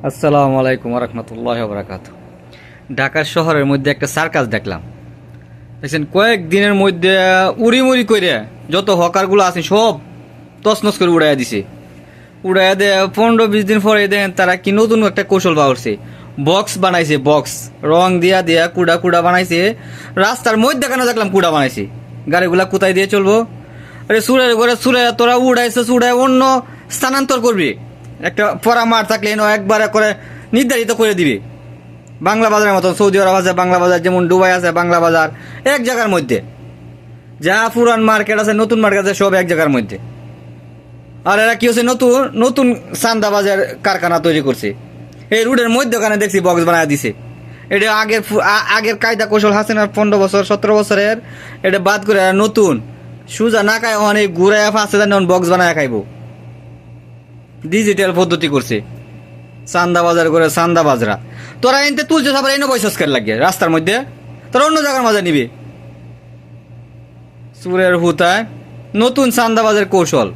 আসসালামু আলাইকুম রহমতুল্লাহ বরাকাত। ঢাকা শহরের মধ্যে একটা সার্কাস দেখলাম। দেখছেন কয়েক দিনের মধ্যে উড়ি মুড়ি করে যত হকারগুলো আছে সব তছনছ করে উড়াইয়া দিছে। উড়াইয়া দেয় 15-20 দিন পরে দেখেন তারা কি নতুন একটা কৌশল বাড়ছে। বক্স বানাইছে, বক্স রং দিয়া দিয়া কুড়া কুড়া বানাইছে। রাস্তার মধ্যে কেন দেখলাম কুড়া বানাইছে। গাড়িগুলা কোথায় দিয়ে চলবো? আরে সুরের ঘরে সুরে তোরা উড়াইছে, উড়াই অন্য স্থানান্তর করবি। একটা পরামার থাকলে একবারে করে নির্ধারিত করে দিবে। বাংলা বাজারের মতো সৌদি আরব আছে বাংলা বাজার, যেমন দুবাই আছে বাংলা বাজার, এক জায়গার মধ্যে। যা পুরান মার্কেট আছে নতুন মার্কেট আছে সব এক জায়গার মধ্যে। আর এরা কি হচ্ছে, নতুন নতুন চান্দা বাজার কারখানা তৈরি করছে। এই রোডের মধ্যে ওখানে দেখছি বক্স বানায় দিছে। এটা আগের কায়দা কৌশল হাসিনার 15 বছর 17 বছরের, এটা বাদ করে নতুন সুজা না খায় অনেক ঘুরাইয়া 5,000 বক্স বানায় খাইব। ডিজিটাল পদ্ধতি করছে। চান্দা বাজার করে চান্দা বাজরা তোরা এনতে তুলছে, সবার এনে বৈশস্কার লাগিয়ে রাস্তার মধ্যে তোরা অন্য জায়গার মাঝে নিবে। চুরের হুতায় নতুন চান্দা বাজার কৌশল।